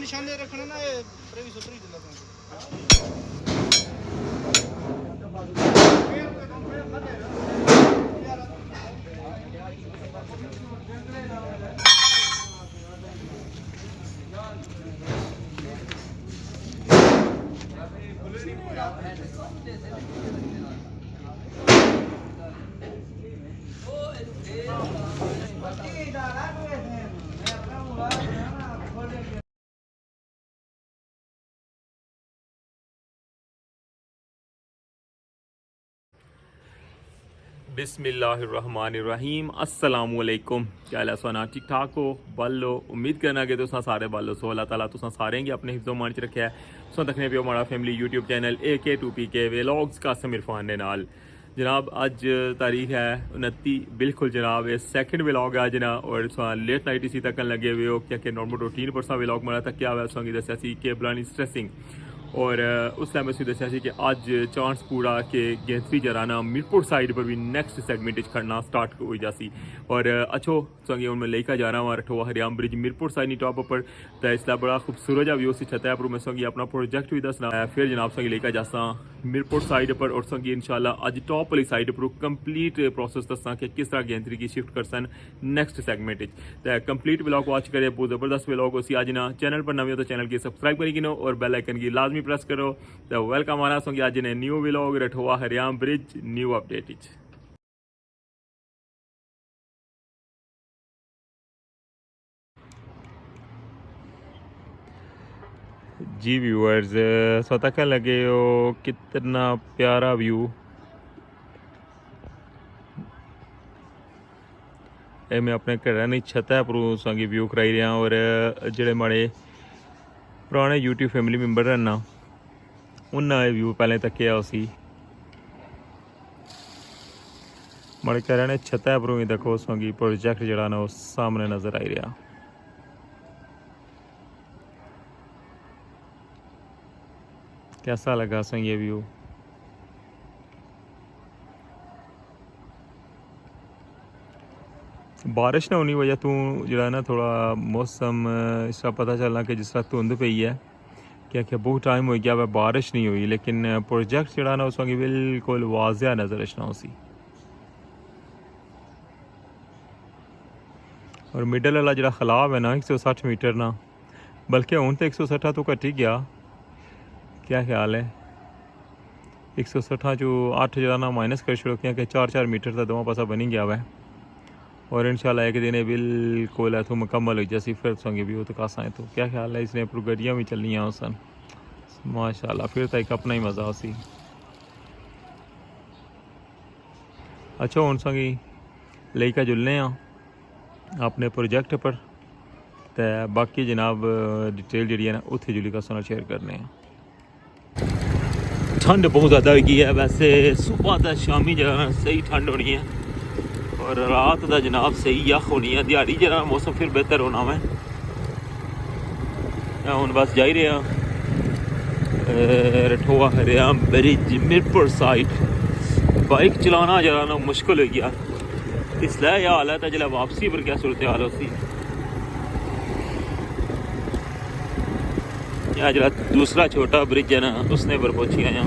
निशाने रखना ना ये प्रेमी सूत्र ही बिस्मिल्लाहिर्रहमानिर्रहीम अस्सलामुअलैकुम। क्या हाल है सोना? ठीक ठाक हो? बल हो? उम्मीद करना कि तुसां सारे बल हो। सो अल्लाह ताला तुसां सारे गी अपने हिफ्ज़ो मान च रखे है। सो तकने पियो माड़ा family YouTube channel AK2PK vlogs Qasim Irfan ने नाल जनाब अज तारीख है 29 बिल्कुल जनाब ये सेकंड व्लॉग है जना और लेट नाइट इसी तक लगे हुए हो क्या नॉर्मल रूटीन पर व्लॉग माड़ा तक क्या हुआ उसकी दसिया कि बलानी स्ट्रेसिंग और उस टाइम असं दसिया कि अज चांस पूरा कि गैंथरी जरा ना मीरपुर साइड पर भी नैक्सट सैगमेंट खड़ना स्टार्ट हो जासी और अच्छो संगे हूँ मैं लेकर जा रहा हूँ रठोआ हरियाम ब्रिज मीरपुर साइड टॉप पर तो इसलिए बड़ा खूबसूरत जहा व्यू छत पर मैं संगी अपना प्रोजेक्ट भी दसना है फिर जनाब संगी लेकर जासा मीरपुर साइड पर और संगी इंशाल्लाह अज टॉप वाली साइड पर कंप्लीट प्रोसेस दसा कि किस तरह गैंथरी की शिफ्ट कर सन नैक्सट सैगमेंट तो कंप्लीट व्लॉग वॉच करे बहुत ज़बरदस्त व्लॉग उसी आज ना चैनल पर नवे हो तो चैनल की सब्सक्राइब करी गिनो और बेल आइकन की लाजमी प्रेस करो तो वेलकम आना संगे आज ने न्यू व्लॉग रठोआ हरियाम ब्रिज न्यू अपडेट जी व्यूअर्स स्वतः का लगे हो कितना प्यारा व्यू ए मैं अपने घर की छत पर संगी व्यू कराई रहा और जेड़े माड़े पुराने यूट्यूब फैमिली मैंबर हैं ना उन्हें व्यू पहले तकिया उसी माड़े घर ने छत पर ही देखो संगी प्रोजेक्ट जरा ना सामने नज़र आई रहा कैसा लगा संग ये व्यू बारिश ना होने वजह तू जरा ना थोड़ा मौसम इसका पता चलना कि जिस तरह धुंध पई है क्या बहुत टाइम हो गया वह बारिश नहीं हुई लेकिन प्रोजेक्ट जरा ना उस बिल्कुल वाजिया नज़र आना उसी और मिडल वाला जरा खिलाफ है ना 160 मीटर ना बल्कि हूँ तो 160 तो घटी गया क्या ख्याल है 160 जो 8 जरा ना माइनस कर छोड़ो कि 4-4 मीटर का दोनों पासा बनी गया वह और इंशाल्लाह एक दिन बिल्कुल है तो मुकम्मल हो जैसी फिर संगे भी हो तो कासा है तो क्या ख्याल है इसने पर गड्डियाँ भी चलनी हैं सन माशाल्लाह फिर तो एक अपना ही मज़ा उसी अच्छा हूँ संगी लेकर जुलने अपने प्रोजेक्ट पर तो बाकी जनाब डिटेल जी है ना उत्थे जुली का सोना शेयर करने हैं। ठंड बहुत ज़्यादा होगी है वैसे सुबह तो शामी जरा सही ठंड होनी है और रात का जनाब सही यख होनी है दिहाड़ी जरा मौसम फिर बेहतर होना है मैं हुण बस जा ही रहा रठोआ हरियाम ब्रिज मीरपुर साइड। बाइक चलाना जरा ना मुश्किल हो गया, इसलिए यह हाल है तो जिला वापसी पर क्या सूरत हाल होती। यहाँ जरा दूसरा छोटा ब्रिज है ना, उसने पर पहुंची आया।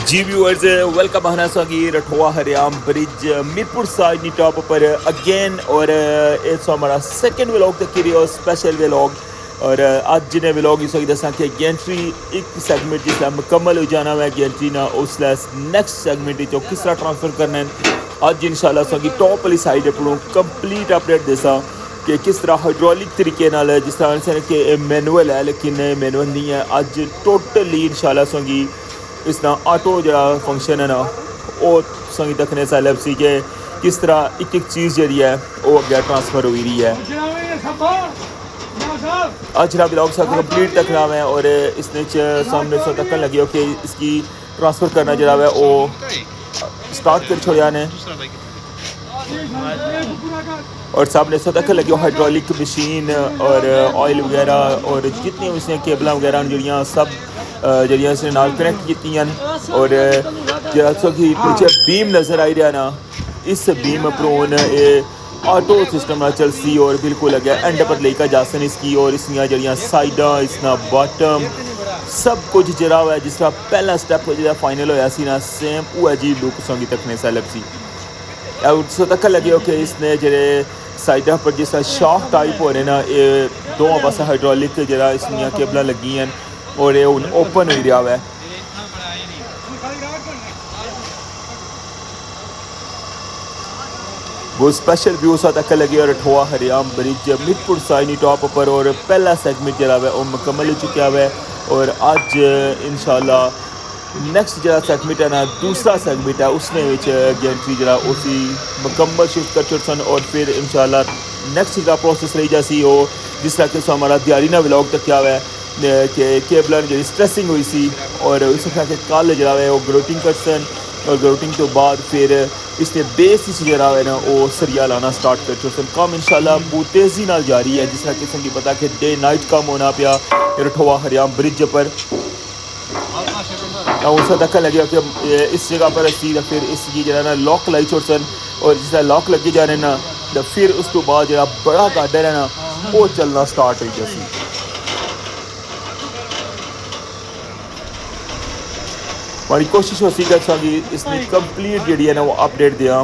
जी व्यूअर्स, वेलकम आना स्वागी रठोआ हरियाम ब्रिज मीरपुर साइड नी टॉप पर अगेन। और इस हमारा सेकंड व्लॉग तक की स्पेशल व्लॉग। और आज जिन्हें व्लॉग इस वक्त दसा कि गेंट्री एक सेगमेंट जिसका मुकम्मल हो जाना है गेंट्री ना उसले नैक्सट सेगमेंट जो किस तरह ट्रांसफर करना है अज इंशाल्लाह स्वागी टॉप वाली साइड अपनों कंप्लीट अपडेट देसा कि किस तरह हाइड्रोलिक तरीके नाल जिस तरह कि मैनुअल है लेकिन मैनुअल नहीं है। अज टोटली इंशाल्लाह स्वागी इस तरह ऑटो जो फंक्शन है ना वो संगी तकने सैलब सी कि किस तरह एक एक चीज़ जी है वो अगे ट्रांसफर हो रही है। आज जरा ब्लॉग सा कंप्लीट तकना है और इसने सामने से तकन लगे हो कि इसकी ट्रांसफ़र करना जरा है वो स्टार्ट कर छोड़ा ने और सामने से तक लगे हाइड्रोलिक मशीन और ऑयल वगैरह और जितनी उसने केबल वगैरह जड़ियाँ सब जड़ियाँ इसने नाल कनेक्ट की और जैसा कि पीछे बीम नज़र आई रहा ना इस बीम पर ये ऑटो सिस्टम ना चलसी और बिल्कुल अगे एंड पर लेकर जा सन इसकी और इसनिया जड़ियाँ साइडा इसना बॉटम सब कुछ जरा हुआ है जिस तरह पहला स्टेप जो फाइनल होया सी ना सेम वो जी लुक संगी तकने सैलब सी उससे तक लगे हो कि इसने जड़े साइडा पर जिस तरह शॉक टाइप हो रहे ना ये दो पास हाइड्रोलिक जरा इसनिया केबल लगी हैं और ये हूँ ओपन हो रहा है। वो स्पेशल व्यू सा तक लगे और रठोआ हरियाम ब्रिज मीरपुर साइड टॉप पर और पहला सेगमेंट जरा है वो मुकम्मल हो चुका है और आज इंशाल्लाह नैक्सट जरा सेगमेंट है ना दूसरा सेगमेंट है उसने गेंट्री जरा उसी मुकम्मल शिफ्ट कर चुके सन और फिर इंशाल्लाह नैक्सट जरा प्रोसेस रही जैसी हो जिस तरह कि हमारा दिहाड़ी ना व्लॉग तक क्या है कि केबल जी स्ट्रेसिंग हुई सी और उस तरह के कल जरा है वो ग्रोटिंग कर सन और ग्रोटिंग तो बाद फिर इसने बेस जरा है ना वो सरिया लाना स्टार्ट कर चुके सन। काम इंशाल्लाह बहुत तेज़ी नाल जारी है जिस तरह कि संगी पता कि डे नाइट काम होना पिया रठोआ हरियाम ब्रिज पर उस तक लगे कि इस जगह पर असी फिर इसकी जरा ना लॉक लाई छोड़ सन और जिस तरह लॉक लगे जा रहे ना तो फिर उस तो बाद जरा बड़ा गार्डर है ना वो चलना स्टार्ट हो जैसी। हमारी कोशिश हो सी कि इसकी कंप्लीट जी है ना वो अपडेट दिया।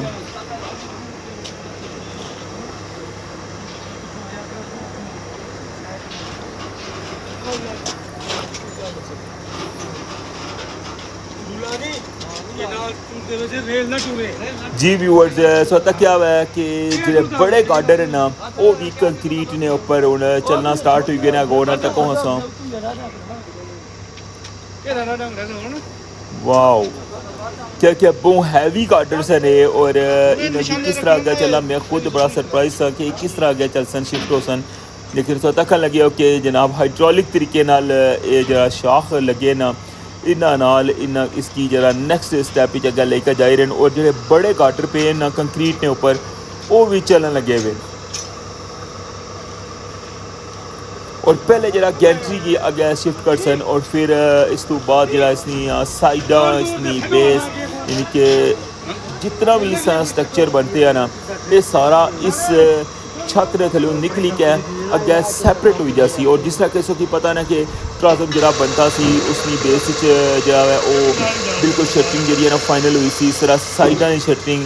जी व्यूअर्स सो तक क्या है कि जो बड़े गार्डर है ना वो भी कंक्रीट ने ऊपर हूँ चलना स्टार्ट हो गए ना गोना तक हंसा वाओ क्या क्या बहुत हैवी गार्डर्स है ने और इन्हें किस तरह आगे चला मैं खुद बड़ा सरप्राइज था कि किस तरह आगे चल सन शिफ्ट हो सन लेकिन सो तक लगे हो कि जनाब हाइड्रोलिक तरीके नाल ये जरा शाख लगे ना इन्ना नाल इन्ना इसकी जरा नैक्सट स्टैप अगर लेकर जा रहे हैं और जो बड़े गार्डर पे ना कंक्रीट ने ऊपर वो भी चलन लगे हुए और पहले जरा गेंट्री की आगे शिफ्ट कर सन और फिर इस तो बाद जरा इसनी साइडा इसनी बेस यानी कि जितना भी इस स्ट्रक्चर बनते हैं ना ये सारा इस छत के थले निकली के अगे सैपरेट हुई जासी और जिस तरह किसी की पता ना कि ट्रांसम जरा बनता सी उसकी बेस जरा है वो बिल्कुल शटरिंग जी है ना फाइनल हुई सी इस तरह साइडा की शटरिंग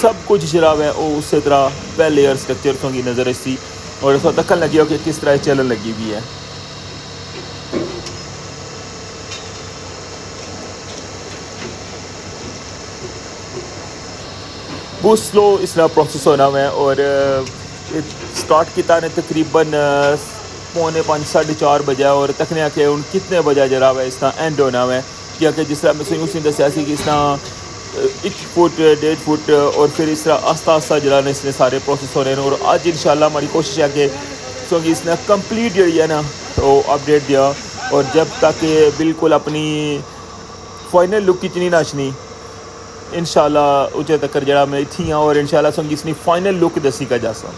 सब कुछ जरा है वो उस तरह पहले लेयर स्ट्रक्चर की नज़र सी और उसको तक लगी हो कि किस तरह चलन लगी हुई है। बहुत स्लो इस तरह प्रोसेस होना है और स्टार्ट किया ने तकरीबन 4:45 बजे और तकने आके उन कितने बजे जरा है इस तरह एंड होना है क्योंकि जिस तरह मैं उसने दसिया कि इस तरह 1 फुट 1.5 फुट और फिर इस तरह आस्ता आस्ता जरा इसने सारे प्रोसेस हो रहे हैं और आज इंशाल्लाह हमारी कोशिश है कि क्योंकि इसने कंप्लीट जी है ना तो अपडेट दिया और जब तक बिल्कुल अपनी फाइनल लुक कितनी नाचनी इंशाल्लाह उचे तक जरा मैं इत्थी हाँ और इंशाल्लाह संगी इसनी फाइनल लुक दसी का जासा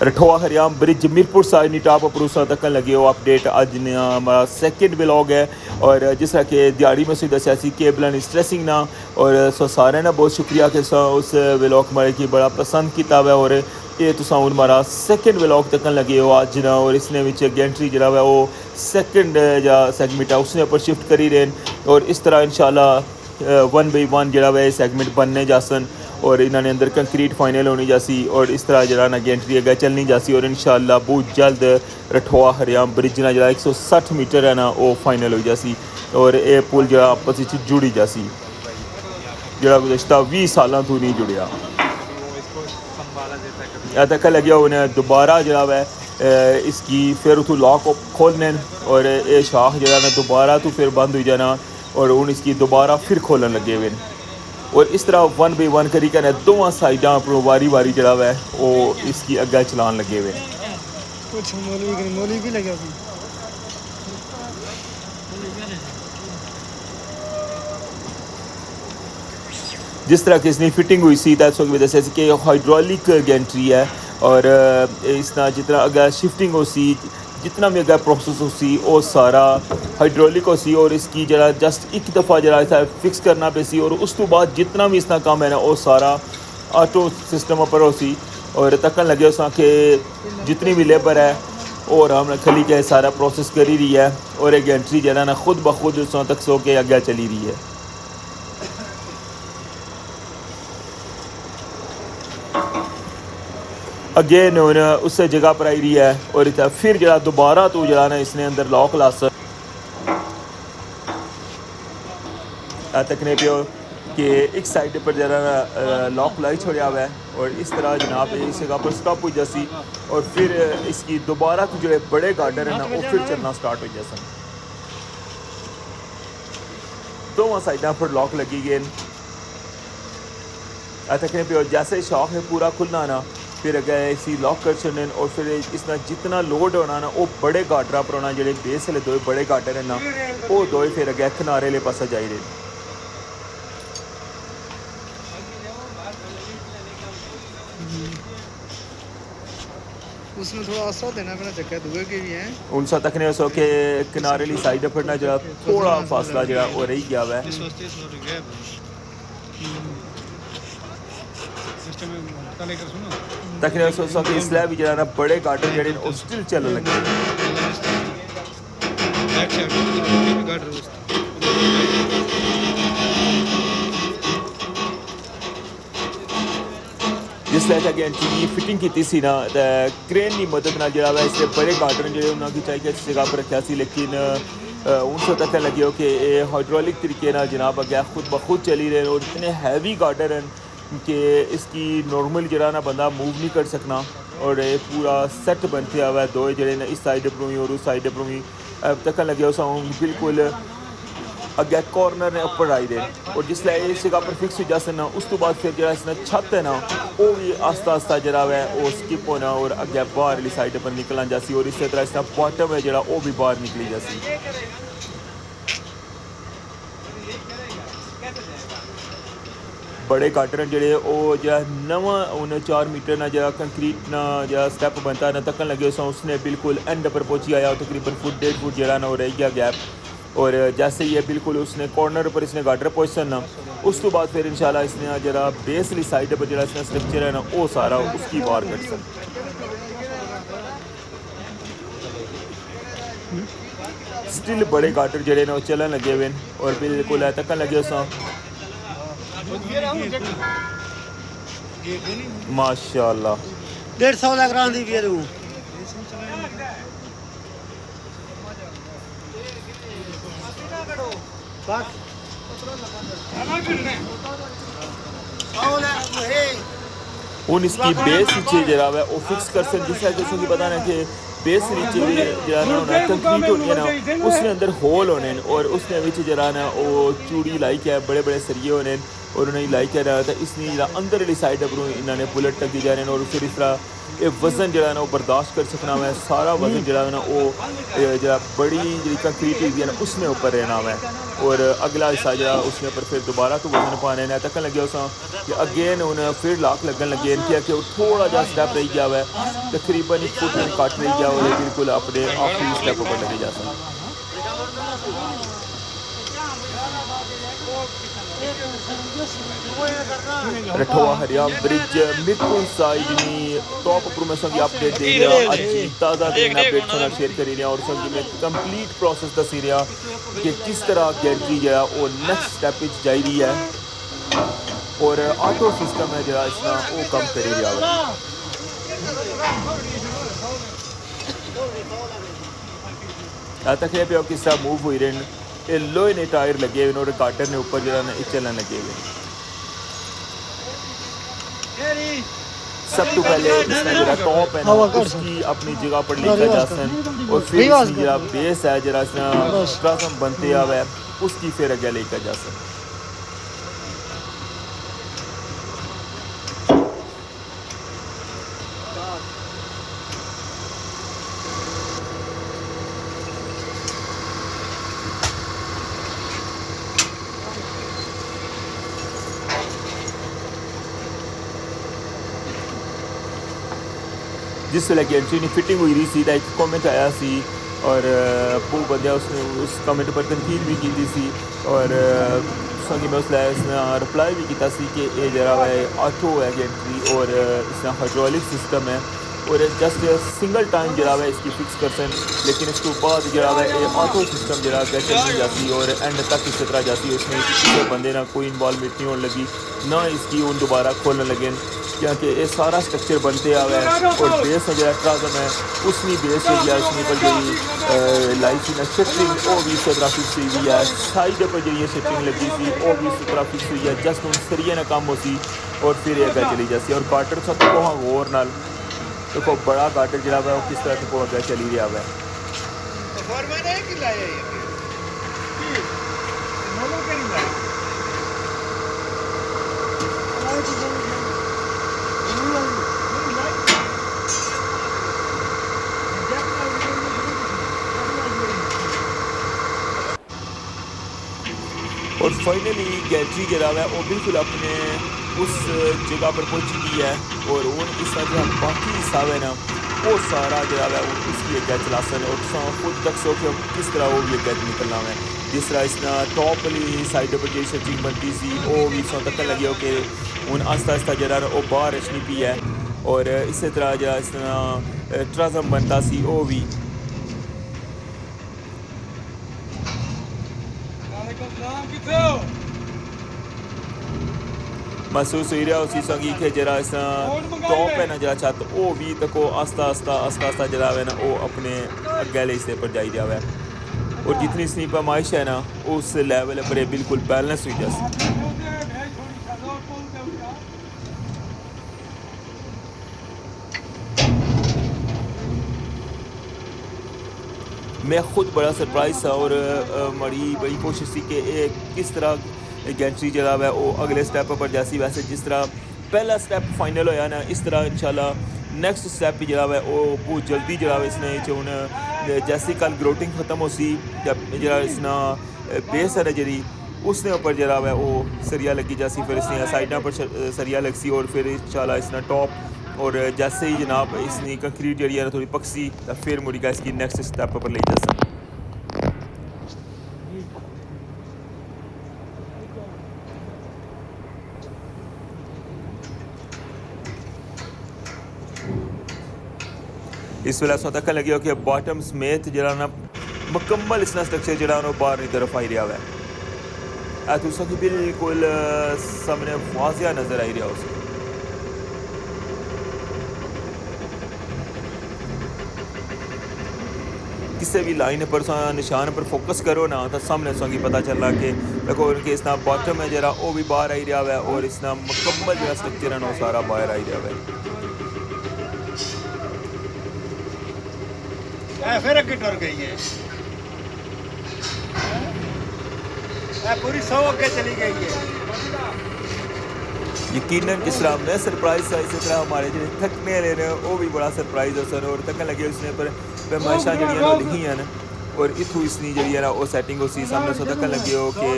रठोआ हरियाम ब्रिज मीरपुर साइड नी टॉप अपरूसा तक लगे हो अपडेट अज ने हमारा सेकंड व्लॉग है और जिस तरह के दिहाड़ी में सी दसिया सी केबल स्ट्रेसिंग ना और सो सारे ना बहुत शुक्रिया कि उस व्लॉग हमारे की बड़ा पसंद किया है और ये तुसा हूँ हमारा सेकंड व्लॉग तक लगे हो अज ना और इसने गेंट्री जरा है वो सेकंड जा सेगमेंट है उसने ऊपर शिफ्ट करी रहे और इस तरह इंशाल्लाह 1 बाई 1 जरा है सेगमेंट बनने जासन और इन्होंने अंदर कंक्रीट फाइनल होनी जासी और इस तरह जरा ना गेंट्री अगर चलनी जासी और इंशाल्लाह बहुत जल्द रठोआ हरियाम ब्रिज ना जरा 160 मीटर है ना वो फाइनल हो जासी और ये पुल जरा आपस में जुड़ी जासी जरा गुज़श्ता 20 सालों तो नहीं जुड़िया तक लगे उन्हें दोबारा जरा है इसकी फिर उतो लॉक खोलने और ये शाख जरा ना दोबारा तो फिर बंद हो जाना और उन इसकी दोबारा फिर खोलन लगे हुए और इस तरह 1 बाई 1 करी कहना दोवां साइडां अपनों वारी वारी जरा है वो इसकी अग्गे चलान लगे हुए कुछ मौलवी भी लगे जिस तरह की इसकी फिटिंग हुई सी तो वजह से कि हाइड्रोलिक गेंट्री है और इसना जितना अगर शिफ्टिंग हो सी जितना भी अगर प्रोसेस हो सी वो सारा हाइड्रोलिक हो सी और इसकी जरा जस्ट एक दफ़ा जरा ऐसा फिक्स करना पे सी और उस तो बाद जितना भी इसका काम है ना वो सारा ऑटो सिस्टम पर हो सी और तकन लगे उस कि जितनी भी लेबर है और हम खली के सारा प्रोसेस करी रही है और एक गेंट्री जरा ना खुद ब खुद उस तक सो के आगे चली रही है अगेन उस जगह पर आई रही है और फिर जरा दोबारा तो जरा ना इसने अंदर लॉक ला तकने पे कि एक साइड पर जरा लॉक लाई छोड़ा हुआ है और इस तरह जनाब इस जगह पर स्टॉप हो जासी और फिर इसकी दोबारा तो जो बड़े गार्डर है ना वो फिर चलना स्टार्ट हो जासन दोनों साइडा पर लॉक लगी गए तकने पे जैसे शॉक है पूरा खुलना ना फिर अगर इसी लॉक कर छड़न और फिर इसना जितना लोड होना ना वो बड़े गार्डर पर होना जो बेस वाले दो बड़े गार्डर है ना वो दो फिर अगर किनारे ले पासा जाई रहे उसमें थोड़ा असर देना पड़ा चक्कर दुए के भी हैं उन सा तक ने सो के किनारे ली साइड पर ना जरा थोड़ा फासला जरा वो रही गया है तक ने सो के इसलिए भी जरा ना बड़े गार्डर जड़े वो स्टिल चलने लगे जिसलै की फिटिंग की सी ना क्रेन की मदद ना जरा इसलिए बड़े गार्डन जो उन्होंने चाहिए इस जगह पर रखा सी लेकिन उनसे तक लगे हो कि हाइड्रोलिक तरीके ना जनाब अगर खुद ब खुद चली रहे और इतने हैवी गार्डर हैं कि इसकी नॉर्मल जरा ना बंदा मूव नहीं कर सकना और पूरा सेट बनते हुआ है दो जड़े इस साइड पर भी और उस साइड पर भी तक लगे उस बिल्कुल अगे कॉर्नर ने ऊपर आई रहे और जिसले इस जगह पर फिक्स हो जाते ना उस तो बाद फिर जरा इसने छत है ना वो भी आस्ता आस्ता जरा है वो स्किप होना और अगे बाहर वाली साइड पर निकलना जासी और इस तरह इसका बॉटम है जरा वो भी बाहर निकली जासी बड़े गार्डर जोड़े वो जरा नवा उन्हें 4 मीटर ना जरा कंक्रीट ना जरा स्टैप बनता ना तकन लगे उसने बिल्कुल एंड पर पहुंची आया तकरीबन फुट 1.5 फुट जरा ना वो रह गया गैप और जैसे ये बिल्कुल उसने कॉर्नर पर इसने गार्डर पहुँचना ना उस तो बाद फिर इंशाल्लाह इसने जरा बेस वाली साइड पर जरा इसने स्ट्रक्चर है ना वो सारा उसकी वार कट सकता स्टिल बड़े गार्डर जड़े ना चलन लगे हुए और बिल्कुल तकन लगे उस माशाल्लाह 150 ਦਾ ਕਰਾਂਦੀ ਵੀ ਤੂੰ ਬਸ उन इसकी बेस नीचे जरा है वो फिक्स कर सकते जिस जैसे कि पता ना कि बेस नीचे भी जरा ना होना कंक्रीट होनी है ना उसने अंदर होल होने और उसने नीचे जरा ना वो चूड़ी लाई क्या है बड़े बड़े सरिये होने और उन्हें लाइक कर रहा था इसने जरा अंदर वाली साइड पर इन्होंने बुलेट टकी जा रहे हैं और फिर इस तरह ये वजन जो है ना वो बर्दाश्त कर सकना है सारा वजन जो है ना वो जरा बड़ी जी कंक्रीट हुई है ना उसमें ऊपर रहना है और अगला हिस्सा जो उसने ऊपर फिर दोबारा तो वजन पाने ने तक लगे उस कि अगेन उन्हें फिर लाख लगन लगे किया कि थोड़ा जहा स्टैप रही गया है तकरीबन 1 फुट कट रही गया और बिल्कुल अपने आखिरी स्टैप पर लगे जा सकते रठवा हरियाम ब्रिज मिरपुर साइड नी टॉप पर मैं संगी अपडेट दे रहा आज ताज़ा दिन अपडेट सारा शेयर करी रहा और संगी में कंप्लीट प्रोसेस दसी रहा कि किस तरह गैंट्री जो है वो नेक्स्ट स्टेप पे जा रही है और ऑटो सिस्टम है जो इसना वो कम करी रहा है तक पे किस तरह मूव हुई रहे ये लोहे ने टायर लगे हुए और गार्डर ने ऊपर जो है चलने लगे हुए सब तो पहले इसमें जरा टॉप है ना उसकी अपनी जगह पर लेकर जा सन और फिर जरा बेस है जरा ट्रांसम बनते आवे उसकी फिर अगे लेकर जा सन जिस वेले गैंट्री की फिटिंग हुई रही थी एक कॉमेंट आया सी और वो बंदा उसने उस कमेंट पर तनकीद भी की थी और संगी में उसने रिप्लाई भी किया कि ये जरा है ऑटो है गैंट्री और इसमें हाइड्रोलिक सिस्टम है और जस्ट सिंगल टाइम जरा है इसकी फिक्स कर सन लेकिन इसके बाद जरा है ये ऑटो सिस्टम जरा चल नहीं जाती और एंड तक इस तरह जाती उसमें किसी बंदे ना कोई इन्वॉल्वमेंट नहीं होने लगी ना इसकी उन दोबारा खोलने लगे क्योंकि ये सारा स्ट्रक्चर बनते आ गया और बेस जो ट्राजम है उसकी बेस जो उसमें पर जी लाइफ ना शटरिंग वो भी इस तरह फिक्स हुई हुई है साइड पर जी शटरिंग लगी थी वो भी इस तरह फिक्स हुई है जस्ट उन सरिये ना कम हो सी और फिर ये अगर चली जाती और गाटर सब तो वहाँ गौर नाल देखो बड़ा गाटर जरा है वो किस तरह से अगर चली रहा है और फाइनली गैंट्री जरा है वो बिल्कुल अपने उस जगह पर पहुंच चुकी है और वो इसका जो बाकी हिस्सा है ना वो सारा जरा है उसकी एक चला सन और खुद तक सो के किस तरह वो भी गैज निकलना है जिस तरह इसना टॉप वाली साइड पर जो शटरिंग बनती सी वो भी सौ तक लगे हो कि हूँ आस्ता आस्ता जरा वो बाहर रचनी पी है और इस तरह जरा इस तरह ट्राजम बनता सी वो भी महसूस हो रहा उसी संगी के जरा इस टॉप है ना जरा छत वो भी तको आस्ता आस्ता जरा है ना वो अपने अगले हिस्से पर जा रहा है और जितनी इसकी पैमाइश है ना उस लेवल पर बिल्कुल बैलेंस हुई जैसे मैं खुद बड़ा सरप्राइज था और बड़ी कोशिश थी कि किस तरह गैंट्री जरा है वो अगले स्टेप पर जैसी वैसे जिस तरह पहला स्टेप फाइनल होया ना इस तरह इंशाल्लाह नेक्स्ट स्टेप जरा है वो बहुत जल्दी जरा इसने हूँ जैसी कल ग्रोटिंग ख़त्म हो सी जब जरा इसना बेस है जी उसने ऊपर जरा है वो सरिया लगी जैसी फिर इसने साइडा पर सरिया लग सी और फिर इंशाल्लाह इसना टॉप और जैसे ही जनाब इसकी कंक्रीट जी है थोड़ी पकसी तो फिर मुड़ेगा इसकी नेक्स्ट स्टेप पर ले जा सकते इस वेला सौ तक लगे हो कि बॉटम समेत जरा ना मुकम्मल इसना स्ट्रक्चर जरा बाहर की तरफ आई रहा है तुसा की बिल्कुल सामने वाजिया नज़र आई रहा उसे किसी भी लाइन पर निशान पर फोकस करो ना तो सामने संगी पता चलना कि देखो उनके इसना बॉटम है जरा वो भी बाहर आई रहा है और इसना मुकम्मल जरा स्ट्रक्चर है ना सारा बाहर आई रहा है फिर अगे टुर गई है पूरी 100 अगे चली गई है यकीनन जिस तरह मैं सरप्राइज था इसी तरह हमारे जो थकने वाले ने वो भी बड़ा सरप्राइज हो सन और तकन लगे उसने पर फरमाइशां जड़ियां लिखी हैं और इतू इसनी जी है ना वो सेटिंग उसी सामने सो तकन लगे हो कि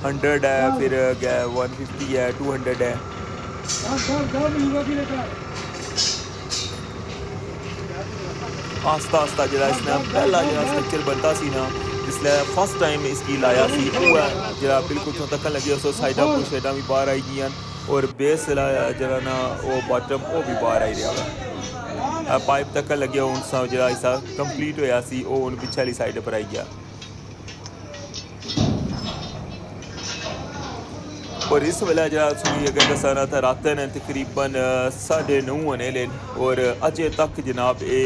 100 है फिर 150 है 200 है। आस्ता आस्ता जरा इसने पहला जरा स्ट्रक्चर बनता सी ना जिसले फर्स्ट टाइम इसकी लाया सी वो है जरा बिल्कुल तो तक लगे उस साइडा पुशेडा भी बाहर आई गई और बेस जरा ना वो बॉटम वो भी बाहर आई रहा पाइप तक लगे हूँ सब जरा ऐसा कंप्लीट होया सी वो हूँ पिछे वाली साइड पर आई गया और इस वेला जरा अगर दसाना था रात ने तकरीबन 9:30 होने लेन और अजे तक जनाब ये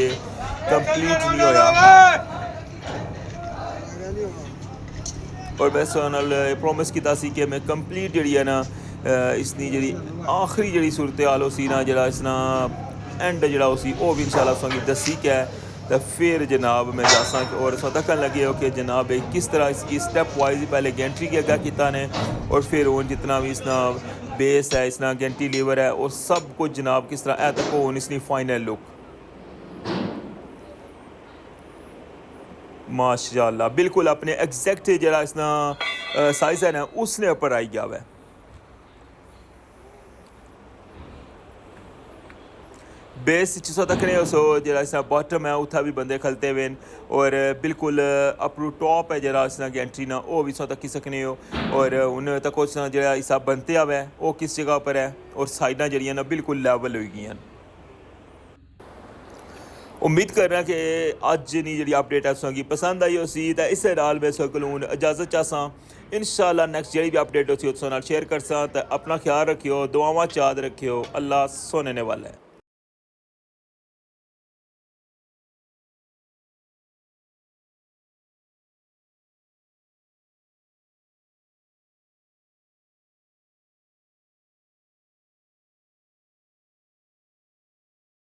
कंप्लीट नहीं होया और मैं सोनल प्रॉमिस किया सी कि मैं कंप्लीट जी है ना इसनी जी आखिरी जी सूरत हाल उसी ना जरा इसना एंड जरा उसी वो भी इंशाल्लाह संगी दसी क्या तो फिर जनाब मैं दसा और तकन लगे हो कि जनाब किस तरह इसकी स्टेप वाइज पहले गेंट्री के अगा किया ने और फिर वो जितना भी इसना बेस है इसना गेंटी लीवर है और सब कुछ जनाब किस तरह तक हो इसनी फाइनल लुक माशाल्लाह बिल्कुल अपने एग्जैक्ट जरा इसना साइज है ना उसने ऊपर आई गया है बेस सो तक ने सो जरा इसना बॉटम है उथा भी बंदे खलते हुए और बिल्कुल अपरू टॉप है जरा इसना गेंट्री ना वो भी सो तक सकने हो और उन तक जरा इसा बनते हुआ है वो किस जगह पर है और साइडा जड़िया ना बिल्कुल लैवल हो गई हैं। उम्मीद कर रहा कि अज नी जी अपडेट है पसंद आई उसी तो इस नाल मैं सकून इजाजत चाहसा इंशाल्लाह नेक्स्ट जी भी अपडेट उसी शेयर कर सा तो अपना ख्याल रखियो दुआवां याद रखियो अल्लाह सोने वाला है।